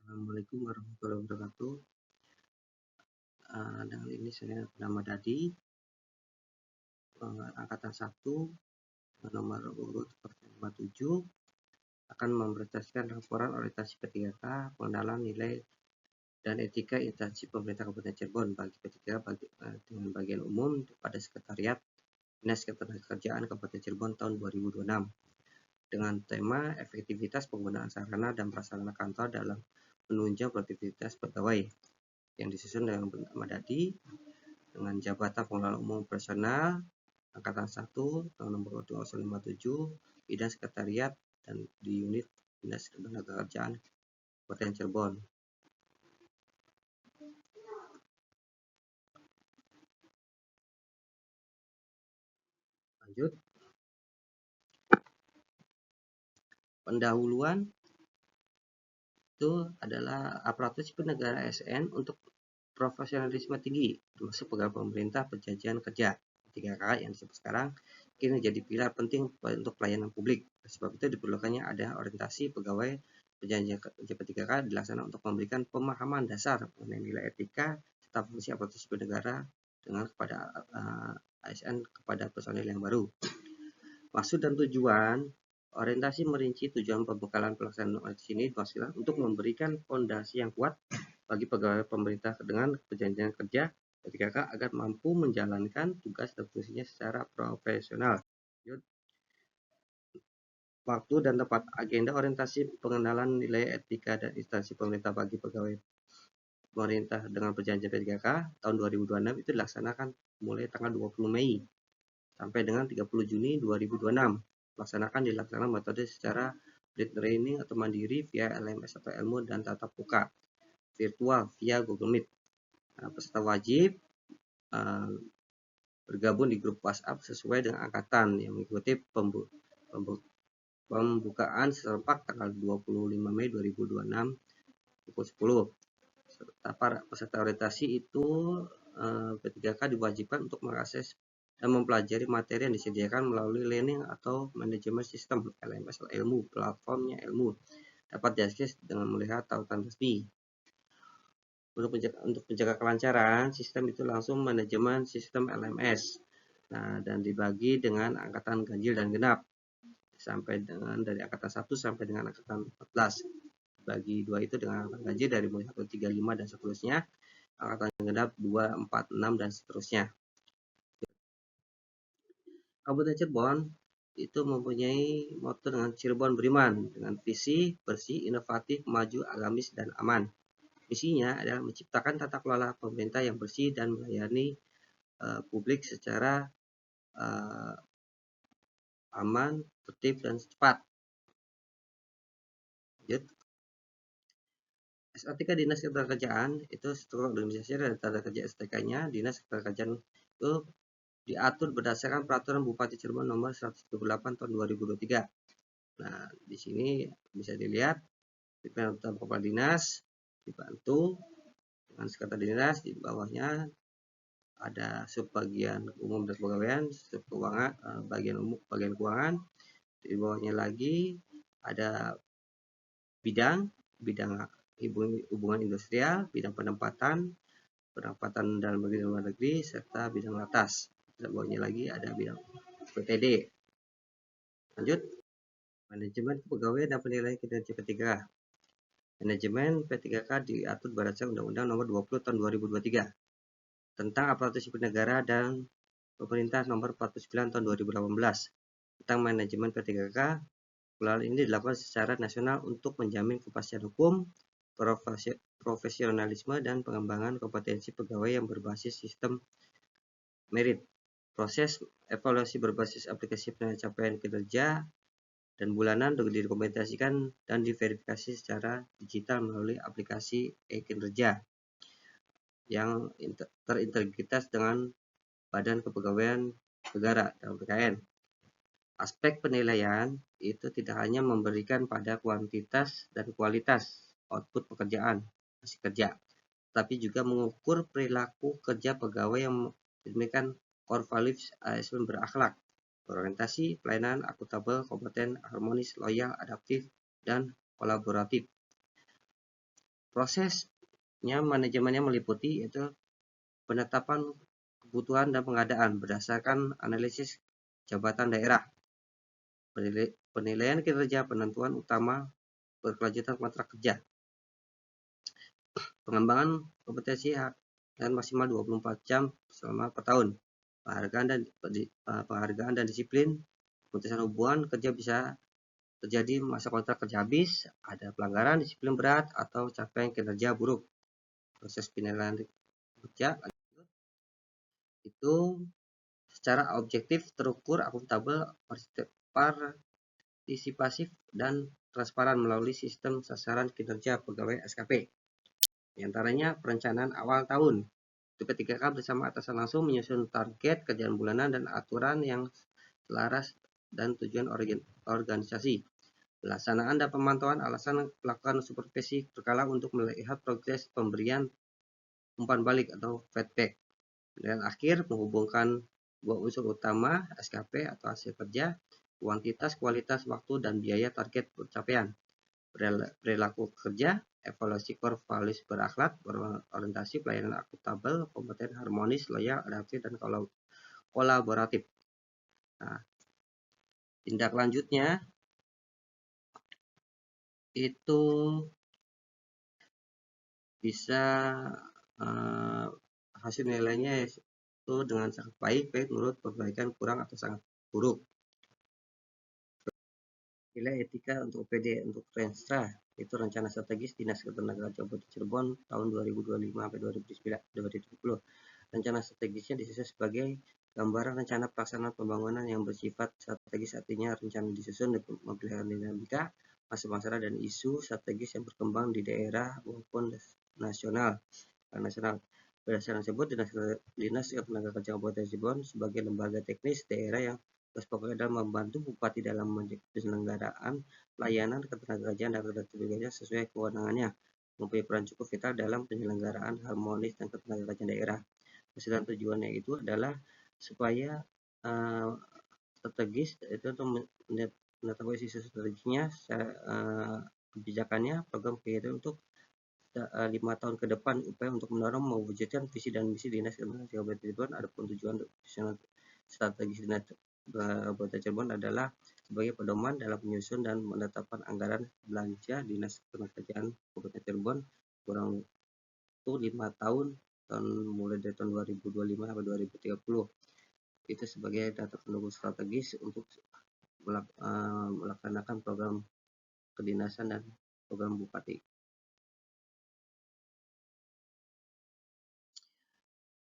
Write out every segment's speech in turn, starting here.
Assalamualaikum warahmatullahi wabarakatuh. Dengan ini saya bernama Dadi, angkatan 1, nomor urut 57, akan mempresentasikan laporan orientasi P3K, pengenalan nilai dan etika instansi pemerintah Kabupaten Cirebon bagi P3K dengan bagian umum pada Sekretariat Dinas Ketenagakerjaan Kabupaten Cirebon tahun 2026 dengan tema efektivitas penggunaan sarana dan prasarana kantor dalam menunjang produktivitas pegawai yang disusun dengan bernama Dadi dengan jabatan pengelola umum personal angkatan 1 nomor 2057 bidang sekretariat dan di unit Dinas Ketenagakerjaan Kabupaten Cirebon. Lanjut, pendahuluan itu adalah aparatur sipil negara ASN untuk profesionalisme tinggi, termasuk pegawai pemerintah perjanjian kerja. 3K yang disebut sekarang kini menjadi pilar penting untuk pelayanan publik. Sebab itu diperlukannya ada orientasi pegawai perjanjian kerja P3K dilaksanakan untuk memberikan pemahaman dasar mengenai nilai etika serta fungsi aparatur sipil negara dengan kepada ASN kepada personil yang baru. Maksud dan tujuan orientasi merinci tujuan pembekalan pelaksanaan orientasi ini dimaksudkan untuk memberikan fondasi yang kuat bagi pegawai pemerintah dengan perjanjian kerja P3K agar mampu menjalankan tugas dan fungsinya secara profesional. Waktu dan tempat agenda orientasi pengenalan nilai etika dan instansi pemerintah bagi pegawai pemerintah dengan perjanjian P3K tahun 2026 itu dilaksanakan mulai tanggal 20 Mei sampai dengan 30 Juni 2026. Dilaksanakan metode secara blended learning atau mandiri via LMS atau ilmu dan tatap muka virtual via Google Meet. Peserta wajib bergabung di grup WhatsApp sesuai dengan angkatan yang mengikuti pembukaan serempak tanggal 25 Mei 2026 pukul 10. Para peserta orientasi itu P3K diwajibkan untuk mengakses dan mempelajari materi yang disediakan melalui learning atau manajemen sistem LMS ilmu, platformnya ilmu dapat diakses dengan melihat tautan resmi. Untuk menjaga kelancaran sistem itu langsung manajemen sistem LMS. Dan dibagi dengan angkatan ganjil dan genap sampai dengan dari angkatan 1 sampai dengan angkatan 14. Bagi 2 itu dengan angkatan ganjil dari mulai 135 dan seterusnya, angkatan genap 2, 4, 6 dan seterusnya. Kabupaten Cirebon itu mempunyai moto dengan Cirebon Beriman dengan visi bersih, inovatif, maju, agamis dan aman. Misinya adalah menciptakan tata kelola pemerintah yang bersih dan melayani publik secara aman, tertib dan cepat. Lanjut. SATK Dinas Ketenagakerjaan itu struktur organisasi dan tata kerja STK-nya Dinas Ketenagakerjaan itu diatur berdasarkan peraturan Bupati Cirebon nomor 138 tahun 2023. Di sini bisa dilihat pimpinan utama kepala dinas dibantu dengan sekretaris dinas, di bawahnya ada subbagian umum dan kepegawaian, sub keuangan, bagian umum, bagian keuangan, di bawahnya lagi ada bidang hubungan industrial, bidang penempatan dalam negeri dan luar negeri, serta bidang atas. Di bawahnya lagi ada bidang PTD. Lanjut, manajemen kepegawaian dan penilaian kinerja P3K. Manajemen P3K diatur berdasarkan Undang-Undang Nomor 20 Tahun 2023 tentang aparatur sipil negara dan pemerintah Nomor 49 Tahun 2018 tentang manajemen P3K. Pengelolaan ini dilakukan secara nasional untuk menjamin kepastian hukum, profesionalisme, dan pengembangan kompetensi pegawai yang berbasis sistem merit. Proses evaluasi berbasis aplikasi penilaian capaian kinerja dan bulanan didokumentasikan dan diverifikasi secara digital melalui aplikasi e-kinerja yang terintegritas dengan Badan Kepegawaian Negara atau BKN. Aspek penilaian itu tidak hanya memberikan pada kuantitas dan kualitas output pekerjaan hasil kerja, tapi juga mengukur perilaku kerja pegawai yang demikian core values ASN berakhlak, berorientasi, pelayanan, akuntabel, kompeten, harmonis, loyal, adaptif, dan kolaboratif. Prosesnya manajemennya meliputi itu penetapan kebutuhan dan pengadaan berdasarkan analisis jabatan daerah, penilaian kinerja, penentuan utama berkelanjutan kontrak kerja, pengembangan kompetensi dan maksimal 24 jam selama per tahun, penghargaan dan disiplin, pemutusan hubungan kerja bisa terjadi masa kontrak kerja habis, ada pelanggaran disiplin berat atau capaian kinerja buruk. Proses penilaian kerja itu secara objektif, terukur, akuntabel, partisipasif, dan transparan melalui sistem sasaran kinerja pegawai SKP. Di antaranya perencanaan awal tahun. P3K bersama atasan langsung menyusun target kerjaan bulanan dan aturan yang selaras dan tujuan organisasi. Pelaksanaan dan pemantauan alasan melakukan supervisi berkala untuk melihat progres pemberian umpan balik atau feedback. Dan akhir menghubungkan dua unsur utama SKP atau hasil kerja, kuantitas, kualitas, waktu, dan biaya target pencapaian. Perilaku kerja, evaluasi core values berakhlak, berorientasi, pelayanan akuntabel, kompeten, harmonis, loyal, adaptif, dan kolaboratif. Nah, tindak lanjutnya itu bisa hasil nilainya itu dengan sangat baik menurut perbaikan, kurang, atau sangat buruk. Nilai etika untuk OPD untuk Renstra itu rencana strategis Dinas Ketenagakerjaan Kabupaten Cirebon tahun 2025-2030. Rencana strategisnya disusun sebagai gambaran rencana pelaksanaan pembangunan yang bersifat strategis, artinya rencana disusun memperlihatkan dinamika masalah dan isu strategis yang berkembang di daerah maupun nasional. Berdasarkan tersebut, Dinas Ketenagakerjaan Kabupaten Cirebon sebagai lembaga teknis daerah yang tugas pokoknya adalah membantu Bupati dalam penyelenggaraan pelayanan ketenagakerjaan dan ketenagakerjaan sesuai kewenangannya, mempunyai peran cukup vital dalam penyelenggaraan harmonis dan ketenagakerjaan daerah. Keseluruhan tujuannya itu adalah supaya strategis itu untuk menetapkan isu strateginya, kebijakannya, program kegiatan untuk 5 tahun ke depan, upaya untuk mendorong mewujudkan visi dan misi Dinas Ketenagakerjaan Kabupaten Cirebon. Adapun tujuan strategis Dinas Kabupaten Cirebon adalah sebagai pedoman dalam menyusun dan menetapkan anggaran belanja Dinas Ketenagakerjaan Kabupaten Cirebon kurang waktu 5 tahun mulai dari tahun 2025 sampai 2030. Itu sebagai data pendukung strategis untuk melaksanakan program kedinasan dan program bupati.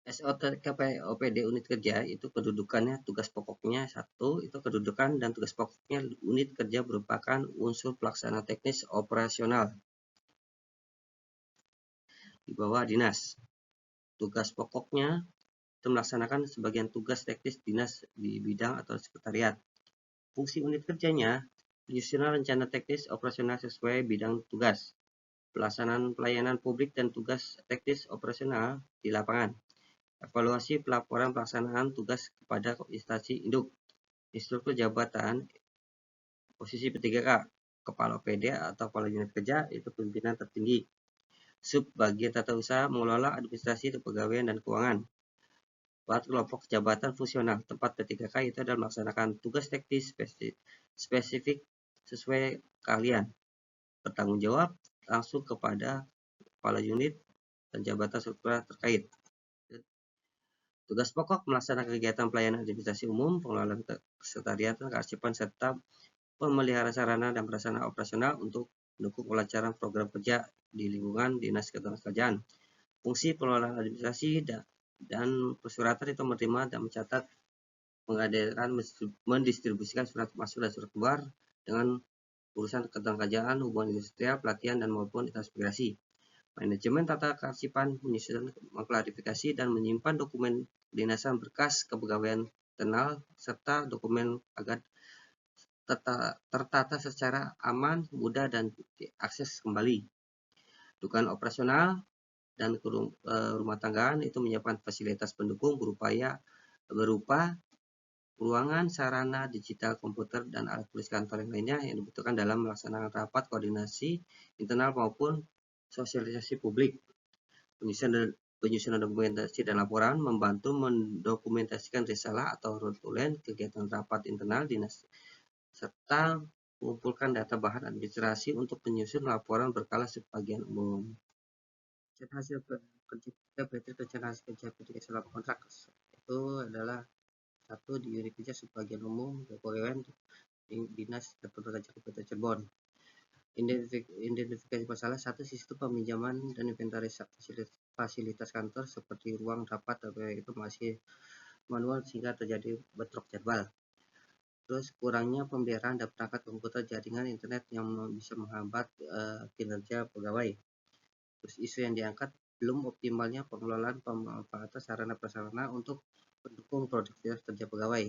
SOTKP OPD unit kerja itu kedudukannya, tugas pokoknya satu, itu kedudukan dan tugas pokoknya unit kerja merupakan unsur pelaksana teknis operasional di bawah dinas. Tugas pokoknya itu melaksanakan sebagian tugas teknis dinas di bidang atau sekretariat. Fungsi unit kerjanya menyusun rencana teknis operasional sesuai bidang tugas, pelaksanaan pelayanan publik dan tugas teknis operasional di lapangan, evaluasi pelaporan pelaksanaan tugas kepada instansi induk, instruktur jabatan, posisi P3K, kepala OPD atau kepala unit kerja itu pimpinan tertinggi, sub bagian tata usaha, mengelola administrasi, kepegawaian, dan keuangan. Buat kelompok jabatan fungsional tempat P3K itu adalah melaksanakan tugas teknis spesifik sesuai keahlian, bertanggung jawab langsung kepada kepala unit dan jabatan struktural terkait. Tugas pokok melaksanakan kegiatan pelayanan administrasi umum, pengelolaan kesekretariatan, kearsipan, serta pemeliharaan sarana dan prasarana operasional untuk mendukung kelancaran program kerja di lingkungan Dinas Ketenagakerjaan. Fungsi pengelolaan administrasi dan persuratan itu menerima dan mencatat, mengadakan, mendistribusikan surat masuk dan surat keluar dengan urusan ketenagakerjaan, hubungan industrial, pelatihan, dan maupun transmigrasi. Manajemen tata kearsipan menyusun, mengklarifikasi, dan menyimpan dokumen kedinasan, berkas kepegawaian internal, serta dokumen agar tertata secara aman, mudah, dan diakses kembali. Dukungan operasional dan rumah tanggaan itu menyiapkan fasilitas pendukung berupa ruangan, sarana, digital, komputer, dan alat tulis kantor yang lainnya yang dibutuhkan dalam melaksanakan rapat koordinasi internal maupun Sosialisasi publik, penyusunan dokumentasi dan laporan, membantu mendokumentasikan risalah atau notulen, kegiatan rapat internal dinas, serta mengumpulkan data bahan administrasi untuk penyusun laporan berkala sebagian umum. Rencana hasil kerja kita berarti rencana hasil kerja ketika selama kontrak itu adalah satu di unit kerja sebagian umum BPOM Dinas Tenaga Kerja Kabupaten Cirebon. Identifikasi masalah, satu, sistem peminjaman dan inventaris fasilitas kantor seperti ruang rapat itu masih manual sehingga terjadi bentrok jadwal. Terus kurangnya pemeliharaan dan perangkat komputer jaringan internet yang bisa menghambat kinerja pegawai. Terus isu yang diangkat, belum optimalnya pengelolaan pemanfaatan sarana prasarana untuk mendukung produktivitas kerja pegawai.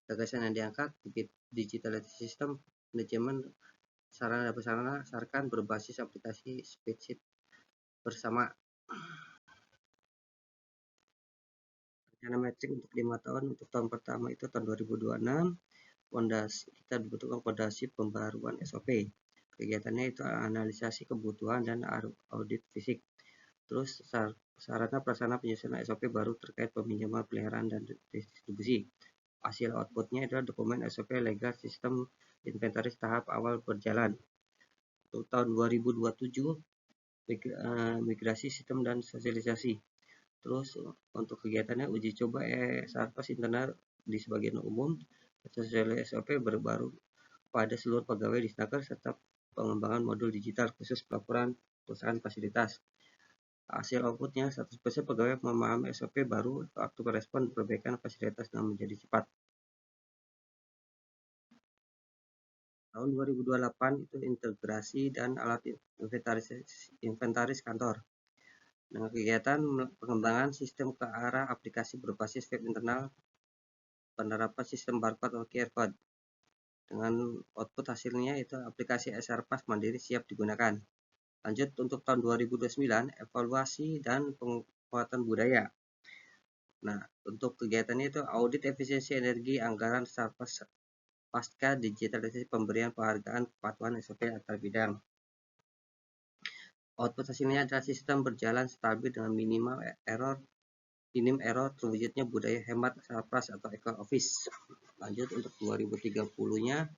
Gagasan yang diangkat, digitalisasi sistem manajemen sarana dan prasarana sarkan berbasis aplikasi spreadsheet bersama. Rencana metrik untuk 5 tahun, untuk tahun pertama itu tahun 2026, fondasi kita dibutuhkan fondasi pembaruan SOP. Kegiatannya itu analisasi kebutuhan dan audit fisik. Terus sarana prasarana penyusunan SOP baru terkait peminjaman, peliharaan, dan distribusi. Hasil outputnya adalah dokumen SOP legal sistem inventaris tahap awal berjalan. Untuk tahun 2027, migrasi sistem dan sosialisasi. Terus untuk kegiatannya uji coba Sarpas internal di sebagian umum, sosialisasi SOP baru pada seluruh pegawai di Snaker, serta pengembangan modul digital khusus pelaporan perusahaan fasilitas. Hasil outputnya 100% pegawai memahami SOP baru, waktu merespon perbaikan fasilitas dan menjadi cepat. Tahun 2028 itu integrasi dan alat inventaris kantor. Dengan kegiatan pengembangan sistem ke arah aplikasi berbasis web internal, penerapan sistem barcode atau QR code. Dengan output hasilnya itu aplikasi Sarpas mandiri siap digunakan. Lanjut untuk tahun 2029, evaluasi dan penguatan budaya. Nah, untuk kegiatannya itu audit efisiensi energi anggaran Sarpas pasca digitalisasi, pemberian penghargaan kepatuhan SOP antar bidang. Output hasilnya adalah sistem berjalan stabil dengan minim error, terwujudnya budaya hemat Sarpas atau Eco Office. Lanjut untuk 2030-nya,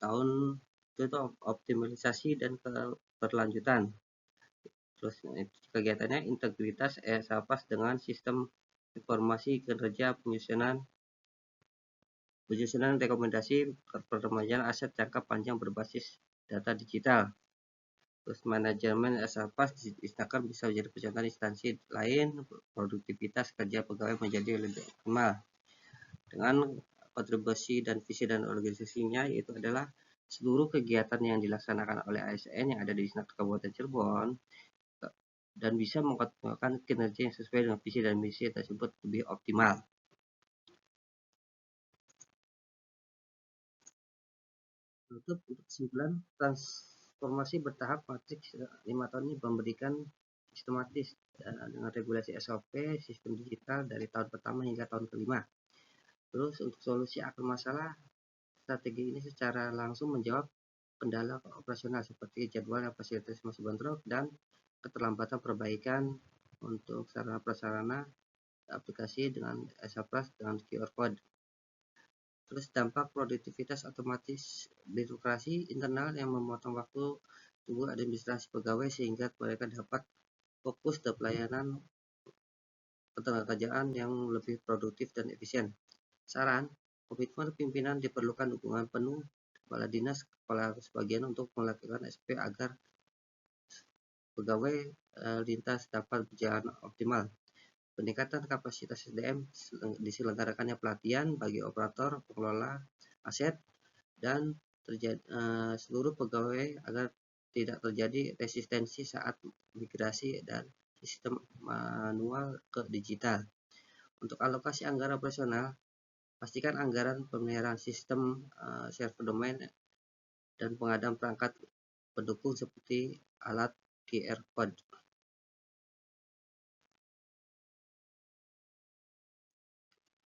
tahun itu optimalisasi dan keberlanjutan. Terus kegiatannya integritas Sarpas dengan sistem informasi kinerja, penyusunan rekomendasi, peremajaan aset jangka panjang berbasis data digital. Terus manajemen Sarpas disediakan bisa menjadi percontohan instansi lain, produktivitas kerja pegawai menjadi lebih optimal. Dengan kontribusi dan visi dan organisasinya, yaitu adalah seluruh kegiatan yang dilaksanakan oleh ASN yang ada di Snaker Kabupaten Cirebon dan bisa mengoptimalkan kinerja yang sesuai dengan visi dan misi tersebut lebih optimal. Untuk kesimpulan, transformasi bertahap matriks 5 tahun ini memberikan sistematis dengan regulasi SOP, sistem digital dari tahun pertama hingga tahun kelima. Terus untuk solusi akar masalah, strategi ini secara langsung menjawab kendala operasional seperti jadwal yang fasilitas masih bentrok dan keterlambatan perbaikan untuk sarana prasarana aplikasi dengan Sarpas dengan QR code. Terus dampak produktivitas otomatis birokrasi internal yang memotong waktu tunggu administrasi pegawai sehingga mereka dapat fokus ke pelayanan ketenagakerjaan yang lebih produktif dan efisien. Saran, komitmen pimpinan diperlukan dukungan penuh kepala dinas, kepala sebagian untuk melakukan SP agar pegawai lintas dapat berjalan optimal. Peningkatan kapasitas SDM, diselenggarakannya pelatihan bagi operator, pengelola aset, dan seluruh pegawai agar tidak terjadi resistensi saat migrasi dan sistem manual ke digital. Untuk alokasi anggaran operasional, pastikan anggaran pemeliharaan sistem server domain dan pengadaan perangkat pendukung seperti alat QR code.